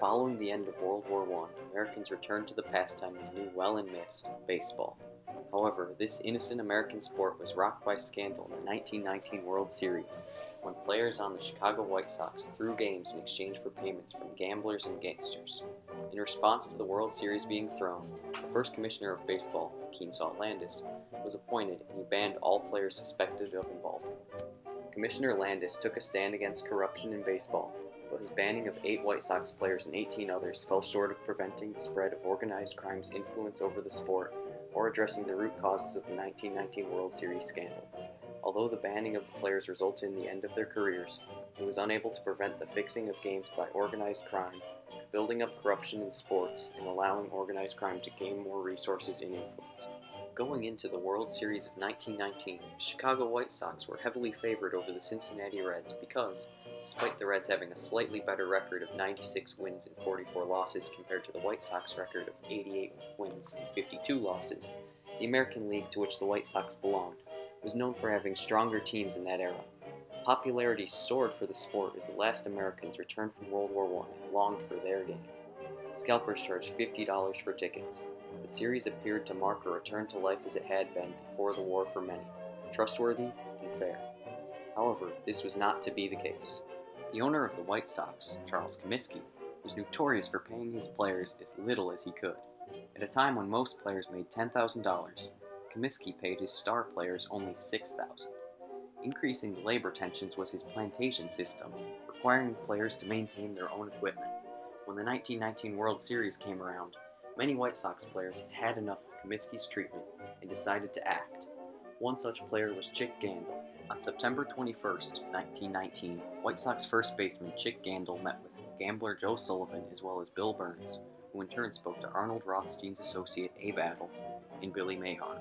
Following the end of World War I, Americans returned to the pastime they knew well and missed, baseball. However, this innocent American sport was rocked by scandal in the 1919 World Series, when players on the Chicago White Sox threw games in exchange for payments from gamblers and gangsters. In response to the World Series being thrown, the first commissioner of baseball, Commissioner Landis, was appointed and he banned all players suspected of involvement. Commissioner Landis took a stand against corruption in baseball, but his banning of 8 White Sox players and 18 others fell short of preventing the spread of organized crime's influence over the sport or addressing the root causes of the 1919 World Series scandal. Although the banning of the players resulted in the end of their careers, it was unable to prevent the fixing of games by organized crime, building up corruption in sports, and allowing organized crime to gain more resources and influence. Going into the World Series of 1919, the Chicago White Sox were heavily favored over the Cincinnati Reds because, despite the Reds having a slightly better record of 96 wins and 44 losses compared to the White Sox record of 88 wins and 52 losses, the American League to which the White Sox belonged was known for having stronger teams in that era. Popularity soared for the sport as the last Americans returned from World War I and longed for their game. Scalpers charged $50 for tickets. The series appeared to mark a return to life as it had been before the war for many, trustworthy and fair. However, this was not to be the case. The owner of the White Sox, Charles Comiskey, was notorious for paying his players as little as he could. At a time when most players made $10,000, Comiskey paid his star players only $6,000. Increasing the labor tensions was his plantation system, requiring players to maintain their own equipment. When the 1919 World Series came around, many White Sox players had enough of Comiskey's treatment and decided to act. One such player was Chick Gandil. On September 21, 1919, White Sox first baseman Chick Gandil met with gambler Joe Sullivan as well as Bill Burns, who in turn spoke to Arnold Rothstein's associate Abe Battle and Billy Mayhawk.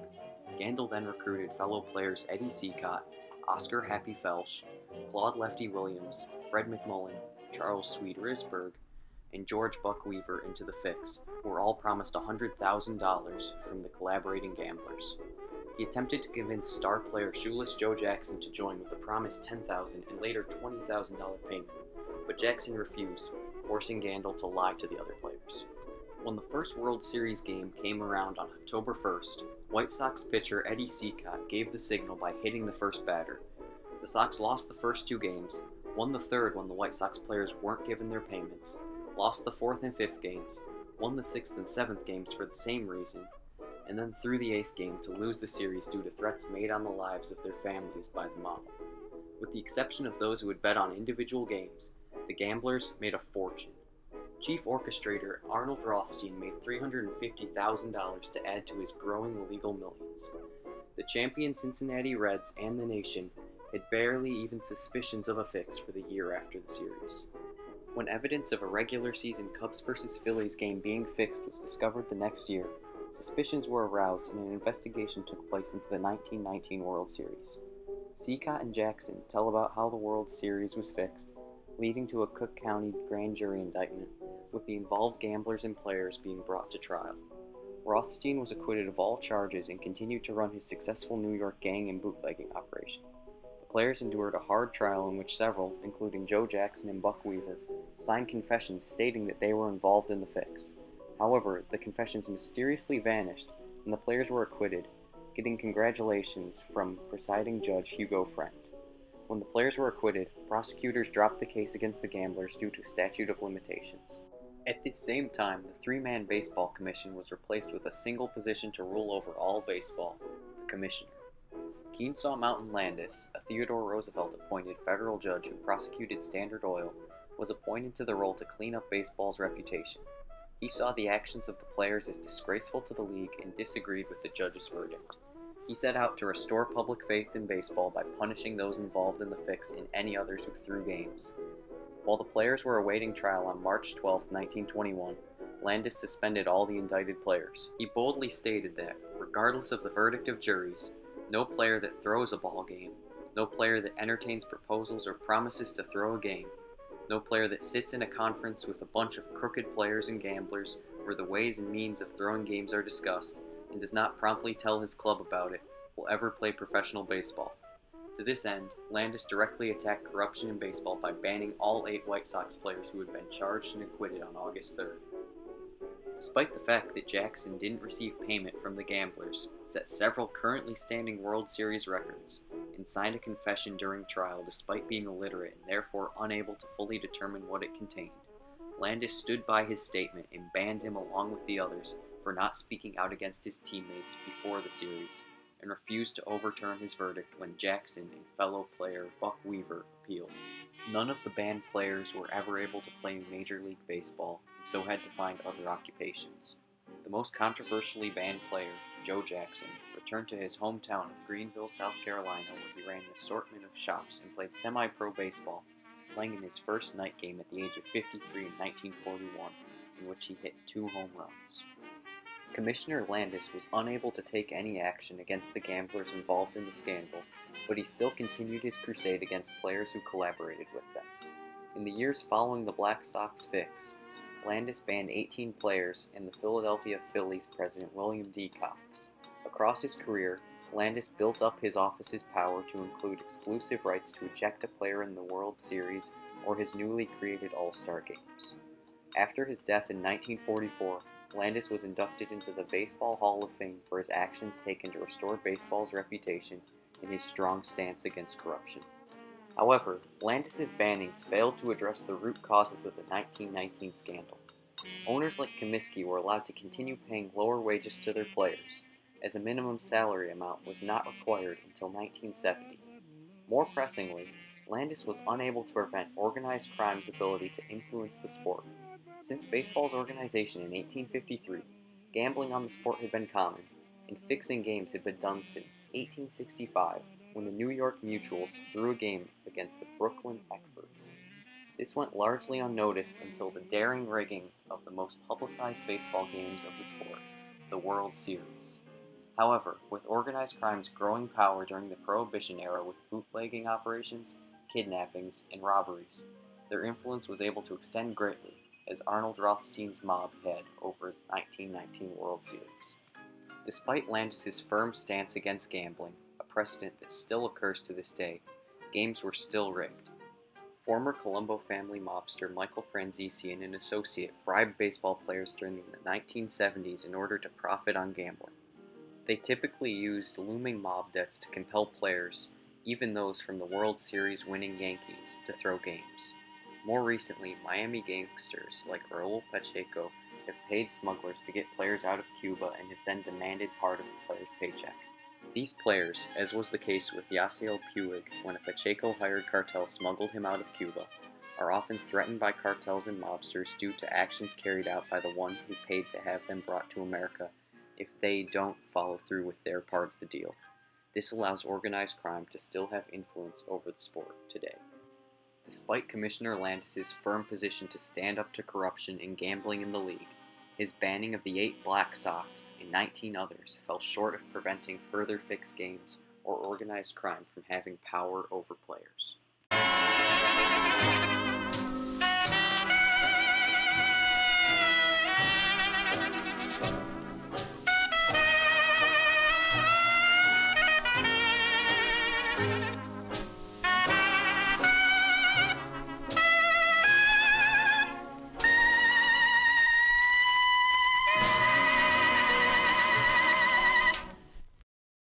Gandil then recruited fellow players Eddie Seacott, Oscar Happy Felsch, Claude Lefty Williams, Fred McMullen, Charles Swede Risberg, and George Buck Weaver into the fix, who were all promised $100,000 from the collaborating gamblers. He attempted to convince star player Shoeless Joe Jackson to join with a promised $10,000 and later $20,000 payment, but Jackson refused, forcing Gandil to lie to the other players. When the first World Series game came around on October 1st, White Sox pitcher Eddie Seacott gave the signal by hitting the first batter. The Sox lost the first 2 games, won the third when the White Sox players weren't given their payments, lost the 4th and 5th games, won the 6th and 7th games for the same reason, and then threw the 8th game to lose the series due to threats made on the lives of their families by the mob. With the exception of those who would bet on individual games, the gamblers made a fortune. Chief orchestrator Arnold Rothstein made $350,000 to add to his growing illegal millions. The champion Cincinnati Reds and the nation had barely even suspicions of a fix for the year after the series. When evidence of a regular season Cubs vs. Phillies game being fixed was discovered the next year, suspicions were aroused and an investigation took place into the 1919 World Series. Seacott and Jackson tell about how the World Series was fixed, leading to a Cook County grand jury indictment, with the involved gamblers and players being brought to trial. Rothstein was acquitted of all charges and continued to run his successful New York gang and bootlegging operation. The players endured a hard trial in which several, including Joe Jackson and Buck Weaver, signed confessions stating that they were involved in the fix. However, the confessions mysteriously vanished, and the players were acquitted, getting congratulations from presiding judge Hugo Friend. When the players were acquitted, prosecutors dropped the case against the gamblers due to statute of limitations. At this same time, the 3-man baseball commission was replaced with a single position to rule over all baseball, the commissioner. Kenesaw Mountain Landis, a Theodore Roosevelt-appointed federal judge who prosecuted Standard Oil, was appointed to the role to clean up baseball's reputation. He saw the actions of the players as disgraceful to the league and disagreed with the judge's verdict. He set out to restore public faith in baseball by punishing those involved in the fix and any others who threw games. While the players were awaiting trial on March 12, 1921, Landis suspended all the indicted players. He boldly stated that, regardless of the verdict of juries, no player that throws a ball game, no player that entertains proposals or promises to throw a game, no player that sits in a conference with a bunch of crooked players and gamblers where the ways and means of throwing games are discussed, and does not promptly tell his club about it, will ever play professional baseball. To this end, Landis directly attacked corruption in baseball by banning all 8 White Sox players who had been charged and acquitted on August 3rd. Despite the fact that Jackson didn't receive payment from the gamblers, set several currently standing World Series records, and signed a confession during trial despite being illiterate and therefore unable to fully determine what it contained, Landis stood by his statement and banned him along with the others for not speaking out against his teammates before the series, and refused to overturn his verdict when Jackson and fellow player Buck Weaver appealed. None of the banned players were ever able to play Major League Baseball, and so had to find other occupations. The most controversially banned player, Joe Jackson, returned to his hometown of Greenville, South Carolina, where he ran an assortment of shops and played semi-pro baseball, playing in his first night game at the age of 53 in 1941, in which he hit 2 home runs. Commissioner Landis was unable to take any action against the gamblers involved in the scandal, but he still continued his crusade against players who collaborated with them. In the years following the Black Sox fix, Landis banned 18 players and the Philadelphia Phillies president William D. Cox. Across his career, Landis built up his office's power to include exclusive rights to eject a player in the World Series or his newly created All-Star games. After his death in 1944, Landis was inducted into the Baseball Hall of Fame for his actions taken to restore baseball's reputation and his strong stance against corruption. However, Landis's bannings failed to address the root causes of the 1919 scandal. Owners like Comiskey were allowed to continue paying lower wages to their players, as a minimum salary amount was not required until 1970. More pressingly, Landis was unable to prevent organized crime's ability to influence the sport. Since baseball's organization in 1853, gambling on the sport had been common, and fixing games had been done since 1865, when the New York Mutuals threw a game against the Brooklyn Eckfords. This went largely unnoticed until the daring rigging of the most publicized baseball games of the sport, the World Series. However, with organized crime's growing power during the Prohibition era with bootlegging operations, kidnappings, and robberies, their influence was able to extend greatly, as Arnold Rothstein's mob had over the 1919 World Series. Despite Landis's firm stance against gambling, a precedent that still occurs to this day, games were still rigged. Former Colombo family mobster Michael Franzese and an associate bribed baseball players during the 1970s in order to profit on gambling. They typically used looming mob debts to compel players, even those from the World Series winning Yankees, to throw games. More recently, Miami gangsters like Raul Pacheco have paid smugglers to get players out of Cuba and have then demanded part of the player's paycheck. These players, as was the case with Yasiel Puig when a Pacheco-hired cartel smuggled him out of Cuba, are often threatened by cartels and mobsters due to actions carried out by the one who paid to have them brought to America if they don't follow through with their part of the deal. This allows organized crime to still have influence over the sport today. Despite Commissioner Landis's firm position to stand up to corruption and gambling in the league, his banning of the 8 Black Sox and 19 others fell short of preventing further fixed games or organized crime from having power over players.